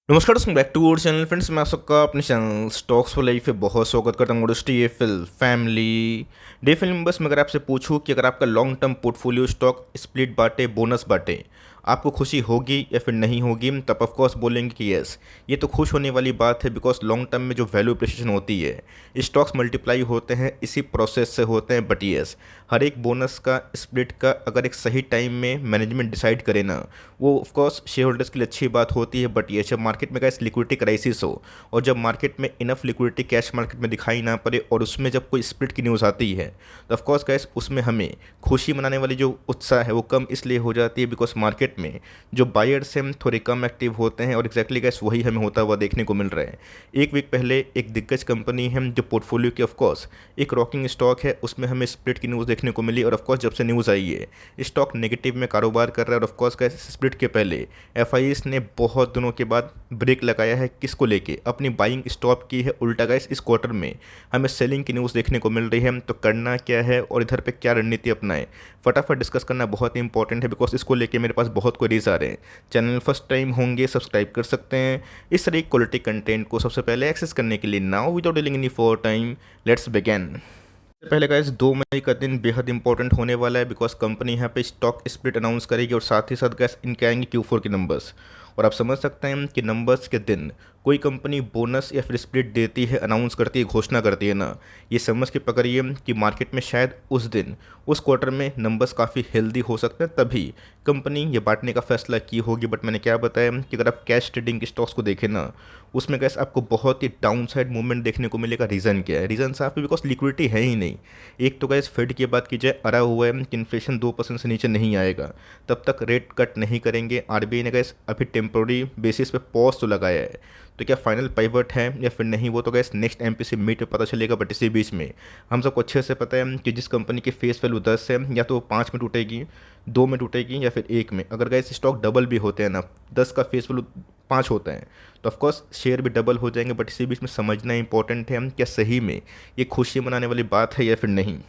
नमस्कार दोस्तों, back to our channel. Friends, मैं आप सबका अपने चैनल स्टॉक्स फॉर लाइफ पे बहुत स्वागत करता हूँ। डीएफएल फैमिली डीएफएल मेंबर्स में अगर आपसे पूछूं कि अगर आपका long term portfolio stock split बांटे, बोनस बांटे, आपको खुशी होगी या फिर नहीं होगी, तब ऑफ कोर्स बोलेंगे कि यस, ये तो खुश होने वाली बात है। बिकॉज लॉन्ग टर्म में जो वैल्यू अप्रिसिएशन होती है, स्टॉक्स मल्टीप्लाई होते हैं, इसी प्रोसेस से होते हैं। बट यस, हर एक बोनस का स्प्लिट का अगर एक सही टाइम में मैनेजमेंट डिसाइड करे ना, वो ऑफ कोर्स शेयर होल्डर्स के लिए अच्छी बात होती है। बट ये जब मार्केट में कैसे लिक्विडिटी क्राइसिस हो और जब मार्केट में इनफ लिक्विडिटी कैश मार्केट में दिखाई ना पड़े और उसमें जब कोई स्प्लिट की न्यूज़ आती है, तो ऑफ कोर्स गैस उसमें हमें खुशी मनाने वाली जो उत्साह है वो कम इसलिए हो जाती है बिकॉज मार्केट में जो बायर्स हैं थोड़े कम एक्टिव होते हैं। और एग्जैक्टली गैस वही हमें होता हुआ देखने को मिल रहा है। एक वीक पहले एक दिग्गज कंपनी है जो पोर्टफोलियो की ऑफकोर्स एक रॉकिंग स्टॉक है, उसमें हमें स्प्लिट की न्यूज़ देखने को मिली। और ऑफकोर्स जब से न्यूज़ आई है, स्टॉक नेगेटिव में कारोबार कर रहा है। और ऑफकोर्स गैस स्प्लिट के पहले एफआईएस ने बहुत दिनों के बाद ब्रेक लगाया है। किसको लेके? अपनी बाइंग स्टॉप की है। उल्टा गैस इस क्वार्टर में हमें सेलिंग की न्यूज़ देखने को मिल रही है। तो करना क्या है और इधर पे क्या रणनीति अपनाएं, फटाफट डिस्कस करना बहुत ही इंपॉर्टेंट है। बिकॉज इसको लेके मेरे पास बहुत क्वेरीज आ रहे हैं। चैनल फर्स्ट टाइम होंगे, सब्सक्राइब कर सकते हैं इस तरह क्वालिटी कंटेंट को सबसे पहले एक्सेस करने के लिए। Now without dealing any for time, let's begin. पहले गाइस 2 मई का दिन बेहद इंपॉर्टेंट होने वाला है बिकॉज कंपनी यहाँ पे स्टॉक स्प्लिट अनाउंस करेगी और साथ ही साथ गैस इनके आएंगे Q4 के नंबर्स। और आप समझ सकते हैं कि नंबर्स के दिन कोई कंपनी बोनस या फिर स्प्लिट देती है, अनाउंस करती है, घोषणा करती है ना, ये समझ के पकड़िए कि मार्केट में शायद उस दिन उस क्वार्टर में नंबर्स काफ़ी हेल्दी हो सकते हैं, तभी कंपनी ये बांटने का फैसला की होगी। बट मैंने क्या बताया कि अगर आप कैश ट्रेडिंग के स्टॉक्स को देखें ना, उसमें गैस आपको बहुत ही डाउन साइड मूवमेंट देखने को मिलेगा। रीज़न क्या है? रीज़न साफ है, बिकॉज लिक्विडिटी है ही नहीं। एक तो गैस फेड की बात की जाए, अड़ा हुआ है कि इन्फ्लेशन 2% से नीचे नहीं आएगा, तब तक रेट कट नहीं करेंगे। आरबीआई ने गैस अभी टेम्प्रोरी बेसिस पे पॉज तो लगाया है, तो क्या फाइनल पाइवट है या फिर नहीं, वो तो गैस नेक्स्ट एमपीसी मीट में पता चलेगा। बट इसी बीच में हम सबको अच्छे से पता है कि जिस कंपनी की फेस वैल्यू 10 है, या तो वो 5 में टूटेगी, 2 में टूटेगी या फिर 1 में। अगर गैस स्टॉक डबल भी होते हैं ना, 10 का फेस वैल्यू 5 होता है, तो ऑफकोर्स शेयर भी डबल हो जाएंगे। बट इसी बीच में समझना इंपॉर्टेंट है क्या सही में ये खुशी मनाने वाली बात है या फिर नहीं।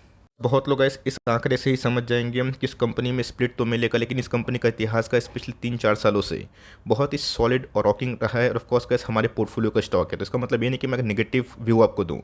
बहुत लोग इस आंकड़े से ही समझ जाएंगे कि इस कंपनी में स्प्लिट तो मिलेगा, लेकिन इस कंपनी का इतिहास का पिछले 3-4 सालों से बहुत ही सॉलिड और रॉकिंग रहा है। और ऑफकोर्स गैस हमारे पोर्टफोलियो का स्टॉक है, तो इसका मतलब ये नहीं कि मैं नेगेटिव व्यू आपको दूं।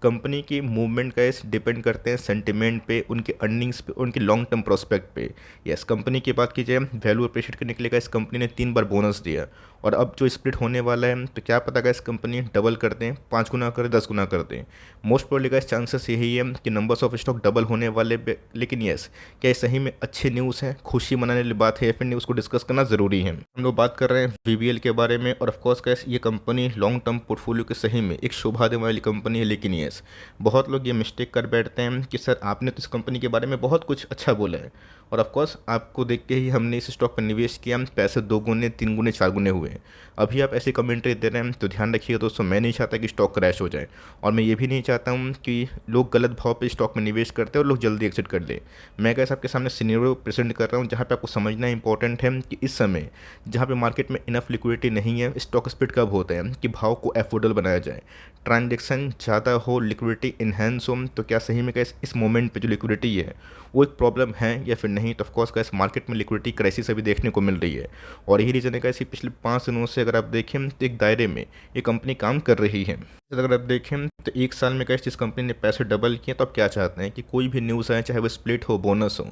कंपनी की मूवमेंट गैस डिपेंड करते हैं सेंटिमेंट पे, उनके अर्निंग्स पे, उनके लॉन्ग टर्म प्रोस्पेक्ट पे। यस, कंपनी की बात की जाए, वैल्यू अप्रिशिएट करने के लिए इस कंपनी ने 3 बार बोनस दिया। और अब जो स्प्लिट होने वाला है, तो क्या पता गैस कंपनी डबल कर दें, 5 गुना कर दें, 10 गुना कर दें। मोस्ट प्रोबेबली गैस चांसेस यही है कि नंबर्स ऑफ स्टॉक डबल होने वाले। लेकिन यस, क्या ये सही में अच्छी न्यूज़ है, खुशी मनाने वाली बात है या फिर नहीं, उसको डिस्कस करना ज़रूरी है। हम लोग बात कर रहे हैं वीबीएल के बारे में। और ऑफकोर्स गैस ये कंपनी लॉन्ग टर्म पोर्टफोलियो के सही में एक शोभा देने वाली कंपनी है। लेकिन यस, बहुत लोग ये मिस्टेक कर बैठते हैं कि सर आपने तो इस कंपनी के बारे में बहुत कुछ अच्छा बोला है, और ऑफकोर्स आपको देख के ही हमने इस स्टॉक पर निवेश किया, पैसे 2 गुने 3 गुने 4 गुने हुए। अभी आप ऐसी कमेंट्री दे रहे हैं, तो ध्यान रखिएगा दोस्तों, मैं नहीं चाहता कि स्टॉक क्रैश हो जाए, और मैं ये भी नहीं चाहता हूँ कि लोग गलत भाव पे स्टॉक में निवेश करते हैं और लोग जल्दी एग्जिट कर ले। मैं कैसे आपके सामने सिनेरियो प्रेजेंट कर रहा हूँ जहाँ पे आपको समझना इंपॉर्टेंट है कि इस समय जहाँ पे मार्केट में इनफ लिक्विडिटी नहीं है, स्टॉक स्प्लिट कब होते हैं कि भाव को एफोर्डेबल बनाया जाए, ट्रांजेक्शन ज़्यादा हो, लिक्विडिटी इन्हेंस हो। तो क्या सही में कैसे इस मोमेंट पे जो लिक्विडिटी है वो एक प्रॉब्लम है या फिर नहीं? तो ऑफकोर्स कैसे मार्केट में लिक्विडिटी क्राइसिस अभी देखने को मिल रही है। और यही रीज़न है कैसे पिछले 5 दिनों से अगर आप देखें तो एक दायरे में ये कंपनी काम कर रही है। अगर आप देखें तो 1 साल में कैसे जिस कंपनी ने पैसे डबल किए, तो आप क्या चाहते हैं कि कोई भी न्यूज़ आए, चाहे वो स्प्लिट हो, बोनस हो,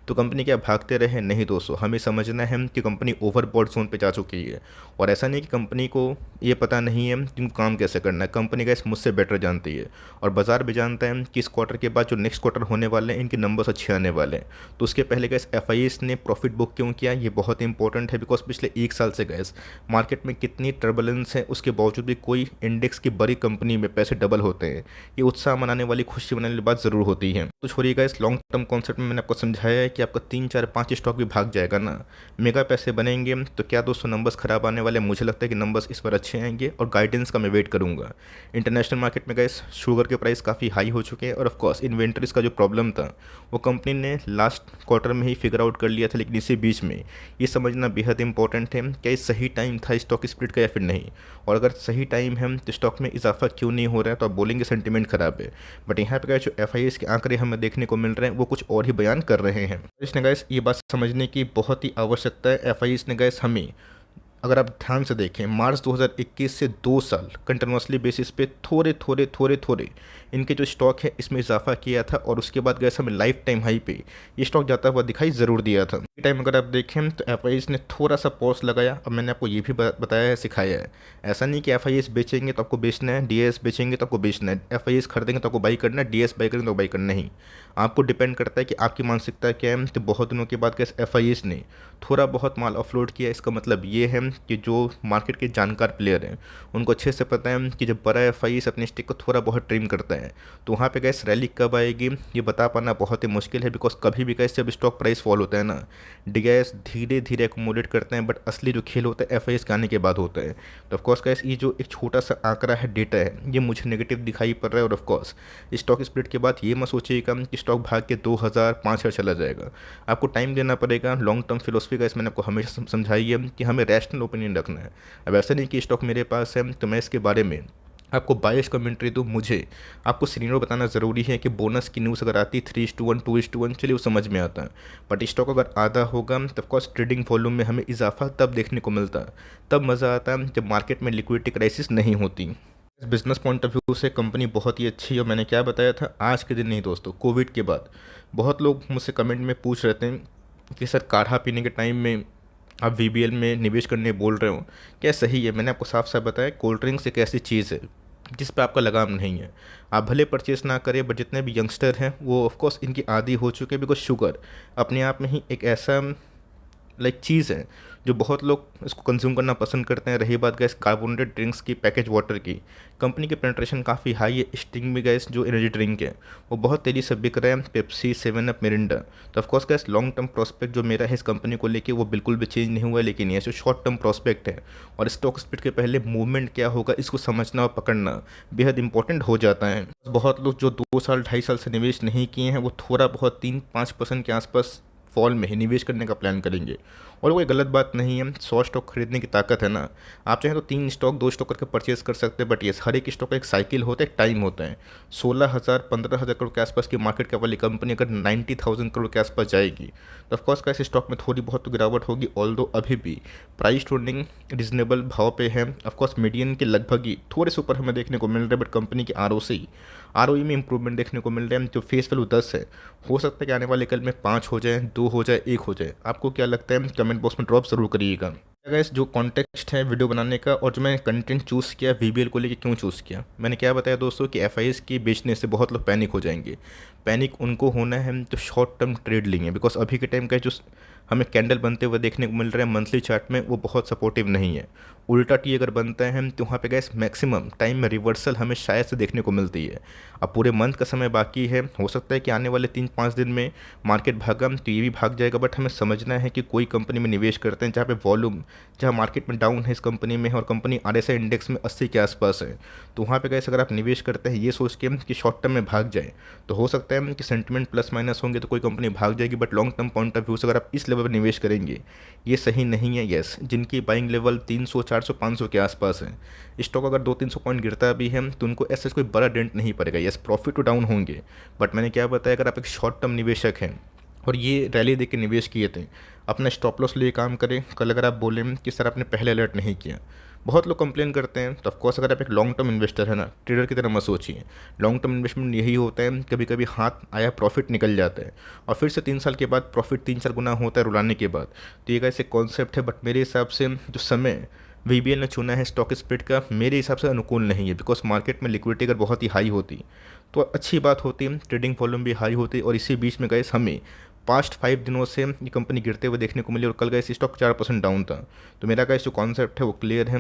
तो कंपनी क्या भागते रहे? नहीं दोस्तों, हमें समझना है कि कंपनी ओवरबॉट जोन पे जा चुकी है। और ऐसा नहीं कि कंपनी को ये पता नहीं है कि उनको काम कैसे करना है, कंपनी का मुझसे बेटर जानती है। और बाजार भी जानता है कि इस क्वार्टर के बाद जो नेक्स्ट क्वार्टर होने वाले हैं, इनके नंबर्स अच्छे आने वाले हैं। तो उसके पहले गैस एफआईएस ने प्रॉफिट बुक क्यों किया, ये बहुत इंपॉर्टेंट है। बिकॉज पिछले 1 साल से गैस मार्केट में कितनी टर्बुलेंस है, उसके बावजूद भी कोई इंडेक्स की बड़ी कंपनी में पैसे डबल होते हैं, ये उत्साह मनाने वाली, खुशी मनाने वाली बात ज़रूर होती है। तो छोड़िएगा, इस लॉन्ग टर्म कॉन्सेप्ट में मैंने आपको समझाया है कि आपका 3-4-5 स्टॉक भी भाग जाएगा ना, मेगा पैसे बनेंगे। तो क्या दोस्तों नंबर्स खराब आने वाले? मुझे लगता है कि नंबर्स इस बार अच्छे आएंगे और गाइडेंस का मैं वेट करूंगा। इंटरनेशनल मार्केट में गैस शुगर के प्राइस काफ़ी हाई हो चुके हैं, और ऑफकोर्स इन्वेंट्रीज का जो प्रॉब्लम था वो कंपनी ने लास्ट क्वार्टर में ही फिगर आउट कर लिया था। लेकिन इसी बीच में ये समझना बेहद इंपॉर्टेंट है क्या ये सही टाइम था स्टॉक स्प्लिट का या फिर नहीं। और अगर सही टाइम है तो स्टॉक में इजाफा क्यों नहीं हो रहा है? तो आप बोलेंगे सेंटिमेंट खराब है। बट यहाँ पे जो एफआईएस के आंकड़े हमें देखने को मिल रहे हैं वो कुछ और ही बयान कर रहे हैं। इसने गैस ये बात समझने की बहुत ही आवश्यकता है। एफआईएस ने गैस हमें अगर आप ध्यान से देखें मार्च 2021 से 2 साल कंटिन्यूसली बेसिस पे थोड़े थोड़े थोड़े थोड़े इनके जो स्टॉक है इसमें इजाफा किया था, और उसके बाद गैस हमें लाइफ टाइम हाई पे ये स्टॉक जाता हुआ दिखाई ज़रूर दिया था। टाइम अगर आप देखें तो एफ ने थोड़ा सा पॉज लगाया। अब मैंने आपको ये भी बताया है, सिखाया है, ऐसा नहीं कि एफ बेचेंगे तो आपको बेचना है, डी बेचेंगे तो आपको बेचना है, एफ खरीदेंगे तो आपको बाई करना है, डी बाई करेंगे तो बाई करना नहीं। आपको डिपेंड करता है कि आपकी मानसिकता क्या है। तो बहुत दिनों के बाद कैसे एफ ने थोड़ा बहुत माल ऑफलोड किया, इसका मतलब ये है कि जो मार्केट के जानकार प्लेयर हैं उनको अच्छे से पता है कि जब बड़ा एफ अपने स्टिक को थोड़ा बहुत ट्रिम करता है तो वहाँ पे गैस रैली कब आएगी ये बता पाना बहुत ही मुश्किल है। बिकॉज कभी भी गैस जब स्टॉक प्राइस फॉल होता है ना, डीआईएस धीरे धीरे एकोमोडेट करते हैं, बट असली जो खेल होता है एफ के आने के बाद होता है। तो ऑफकोर्स गैस ये जो एक छोटा सा आंकड़ा है, डेटा है, ये मुझे नेगेटिव दिखाई पड़ रहा है। और ऑफकोर्स स्टॉक स्प्लिट के बाद ये मत सोचिएगा कि स्टॉक भाग के 2000 5000 चला जाएगा। आपको टाइम देना पड़ेगा। लॉन्ग टर्म फिलोसफी का मैंने आपको हमेशा समझाई है कि हमें रैशनल ओपिनियन रखना है। अब ऐसा नहीं कि स्टॉक मेरे पास है तो मैं इसके बारे में आपको बायस कमेंट्री दूँ। मुझे आपको सीनियर बताना ज़रूरी है कि बोनस की न्यूज़ अगर आती 3:1 2:1 चलिए वो समझ में आता है, बट स्टॉक अगर आधा होगा तो ऑफकोर्स ट्रेडिंग वॉल्यूम में हमें इजाफा तब देखने को मिलता है, तब मज़ा आता है जब मार्केट में लिक्विडिटी क्राइसिस नहीं होती। इस बिजनेस पॉइंट ऑफ व्यू से कंपनी बहुत ही अच्छी है। और मैंने क्या बताया था, आज के दिन नहीं दोस्तों, कोविड के बाद बहुत लोग मुझसे कमेंट में पूछ रहे थे कि सर काढ़ा पीने के टाइम में आप वीबीएल में निवेश करने बोल रहे हो, क्या सही है? मैंने आपको साफ साफ बताया कोल्ड ड्रिंक्स एक ऐसी चीज़ है जिस पे आपका लगाम नहीं है। आप भले परचेस ना करें, बट जितने भी यंगस्टर हैं वो ऑफकोर्स इनकी आदी हो चुके हैं। बिकॉज शुगर अपने आप में ही एक ऐसा चीज़ है जो बहुत लोग इसको कंज्यूम करना पसंद करते हैं। रही बात गैस कार्बोनेटेड ड्रिंक्स की, पैकेज वाटर की, कंपनी की पेनिट्रेशन काफ़ी हाई है। स्टिंग में गैस जो एनर्जी ड्रिंक है वो बहुत तेज़ी से बिक रहा है, पेप्सी, 7 अप, मिरिंडा। तो of course gas long term prospect जो मेरा है इस कंपनी को लेके वो बिल्कुल भी चेंज नहीं हुआ है। लेकिन ये जो शॉर्ट टर्म प्रोस्पेक्ट है और स्टॉक स्प्लिट के पहले मूवमेंट क्या होगा इसको समझना और पकड़ना बेहद इंपॉर्टेंट हो जाता है। बहुत लोग जो 2 साल 2.5 साल से निवेश नहीं किए हैं वो थोड़ा बहुत 3-5% के आसपास फॉल में ही निवेश करने का प्लान करेंगे, और वो कोई गलत बात नहीं है। 100 स्टॉक खरीदने की ताकत है ना, आप चाहें तो 3 स्टॉक 2 स्टॉक करके परचेज कर सकते हैं। बट ये हर एक स्टॉक का एक साइकिल होता है, एक टाइम होता है। 16,000 15,000 करोड़ के आसपास की मार्केट कैप वाली कंपनी अगर 90,000 करोड़ के आसपास जाएगी तो ऑफकोर्स का इस स्टॉक में थोड़ी बहुत तो गिरावट होगी। ऑल्दो अभी भी प्राइस टू रिजनेबल भाव पे है। ऑफकोर्स मीडियन के लगभग ही थोड़े से ऊपर हमें देखने को मिल रहा है। बट कंपनी की आरओई में इंप्रूवमेंट देखने को मिल रहा है। जो फेस वैल्यू 10 है, हो सकता है कि आने वाले कल में 5 हो जाए, 2 हो जाए, 1 हो जाए। आपको क्या लगता है कमेंट बॉक्स में ड्रॉप ज़रूर करिएगा। गाइस जो कॉन्टेक्स्ट है वीडियो बनाने का और जो मैंने कंटेंट चूज़ किया वीबीएल को लेके क्यों चूज़ किया, मैंने क्या बताया दोस्तों कि एफआईएस के बेचने से बहुत लोग पैनिक हो जाएंगे। पैनिक उनको होना है तो शॉर्ट टर्म ट्रेड लेंगे। बिकॉज अभी के टाइम का जो हमें कैंडल बनते हुए देखने को मिल रहा है मंथली चार्ट में वो बहुत सपोर्टिव नहीं है। उल्टा टी अगर बनता है तो वहाँ पे गैस मैक्सिमम टाइम में रिवर्सल हमें शायद से देखने को मिलती है। अब पूरे मंथ का समय बाकी है, हो सकता है कि आने वाले 3-5 दिन में मार्केट भागा तो ये भी भाग जाएगा। बट हमें समझना है कि कोई कंपनी में निवेश करते हैं जहाँ पे वॉल्यूम, जहाँ मार्केट में डाउन है इस कंपनी में और कंपनी आरएसआई इंडेक्स में 80 के आसपास है, तो वहाँ पे गैस अगर आप निवेश करते हैं ये सोच के कि शॉर्ट टर्म में भाग जाए तो हो सकता है कि सेंटिमेंट प्लस माइनस होंगे तो कोई कंपनी भाग जाएगी। But long term point of view से अगर आप इस लेवल पर निवेश करेंगे ये सही नहीं है। येस, जिनकी बाइंग लेवल 300 400 500 के आसपास है, स्टॉक अगर 200-300 पॉइंट गिरता भी है तो उनको ऐसा कोई बड़ा डेंट नहीं पड़ेगा। येस, प्रॉफिट तो डाउन होंगे, बट मैंने क्या बताया अगर आप एक शॉर्ट टर्म निवेशक हैं और ये रैली देख के निवेश किए थे, अपना स्टॉप लॉस लिए काम करें। कल अगर आप बोलें कि सर आपने पहले अलर्ट नहीं किया, बहुत लोग कंप्लेन करते हैं, तो ऑफकोर्स अगर आप एक लॉन्ग टर्म इन्वेस्टर है ना, ट्रेडर की तरह मत सोचिए। लॉन्ग टर्म इन्वेस्टमेंट यही होता है, कभी कभी हाथ आया प्रॉफिट निकल जाता है और फिर से 3 साल के बाद प्रॉफिट 3-4 गुना होता है रुलाने के बाद। तो ये ऐसे कॉन्सेप्ट है। बट मेरे हिसाब से जो समय वीबीएल ने चुना है स्टॉक स्प्लिट का, मेरे हिसाब से अनुकूल नहीं है। बिकॉज मार्केट में लिक्विडिटी अगर बहुत ही हाई होती तो अच्छी बात होती, ट्रेडिंग वॉल्यूम भी हाई होती, और इसी बीच में गए हमें पास्ट 5 दिनों से ये कंपनी गिरते हुए देखने को मिली और कल गए स्टॉक 4% डाउन था। तो मेरा का जो कॉन्सेप्ट है वो क्लियर है।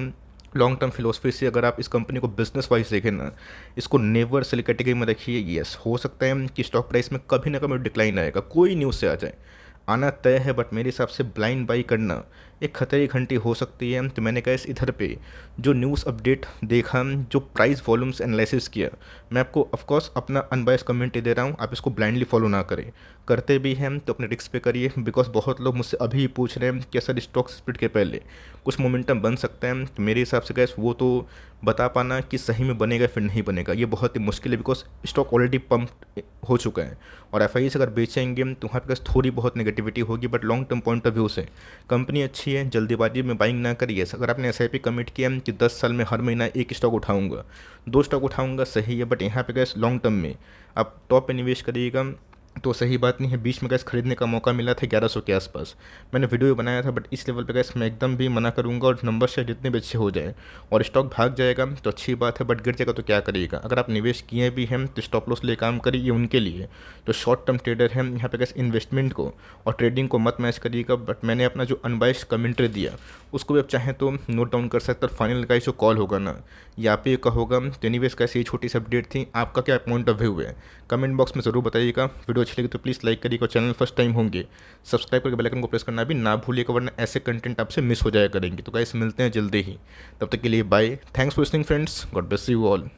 लॉन्ग टर्म फिलोसफी से अगर आप इस कंपनी को बिजनेस वाइज देखें ना, इसको नेवर सेल कैटेगरी में रखिए। येस, हो सकता है कि स्टॉक प्राइस में कभी ना कभी डिक्लाइन आएगा, कोई न्यूज़ से आ जाए, आना तय है। बट मेरे हिसाब से ब्लाइंड बाई करना एक खतरे की घंटी हो सकती है। तो मैंने कहा इस इधर पे जो न्यूज़ अपडेट देखा, जो प्राइस वॉल्यूम्स एनालिसिस किया, मैं आपको ऑफकोर्स अपना अनबायस कमेंट दे रहा हूँ। आप इसको ब्लाइंडली फॉलो ना करें, करते भी हैं तो अपने रिस्क पे करिए। बिकॉज बहुत लोग मुझसे अभी पूछ रहे हैं कि सर स्टॉक स्प्लिट के पहले कुछ मोमेंटम बन सकता है। तो मेरे हिसाब से गैस वो तो बता पाना कि सही में बनेगा फिर नहीं बनेगा ये बहुत ही मुश्किल है। बिकॉज स्टॉक ऑलरेडी पंप हो चुका है और एफ अगर बेचेंगे तो वहाँ पर थोड़ी बहुत नेगेटिविटी होगी। But long term point of view से कंपनी अच्छी अच्छी है, जल्दीबाजी में बाइंग ना करिए। अगर आपने एसआईपी कमिट किया कि 10 साल में हर महीना एक स्टॉक उठाऊंगा, 2 स्टॉक उठाऊंगा, सही है, बट यहाँ पे गैस लॉन्ग टर्म में आप टॉप पे निवेश करिएगा तो सही बात नहीं है। बीच में गैस खरीदने का मौका मिला था 1100 के आसपास, मैंने वीडियो बनाया था, बट इस लेवल पे गैस मैं एकदम भी मना करूंगा। और नंबर से जितने भी अच्छे हो जाए और स्टॉक भाग जाएगा तो अच्छी बात है, बट गिर जाएगा तो क्या करिएगा। अगर आप निवेश किए भी हैं तो स्टॉप लॉस ले काम करिए उनके लिए जो शॉर्ट टर्म ट्रेडर हैं। यहाँ पे गैस इन्वेस्टमेंट को और ट्रेडिंग को मत मैच करिएगा। बट मैंने अपना जो अनबाइस्ड कमेंट्री दिया उसको भी आप चाहें तो नोट डाउन कर सकते हैं। फाइनल का जो कॉल होगा ना, या आप ही का होगा। तो एनीवेज कैसी छोटी सी अपडेट थी, आपका क्या पॉइंट ऑफ व्यू है कमेंट बॉक्स में ज़रूर बताइएगा। वीडियो अच्छी लगी तो प्लीज़ लाइक करिएगा, चैनल फर्स्ट टाइम होंगे सब्सक्राइब करके बेल आइकन को प्रेस करना भी ना भूलिएगा, वरना ऐसे कंटेंट आपसे मिस हो जाया करेंगे। तो गाइस मिलते हैं जल्दी ही, तब तक के लिए bye, thanks for listening friends, God bless you all.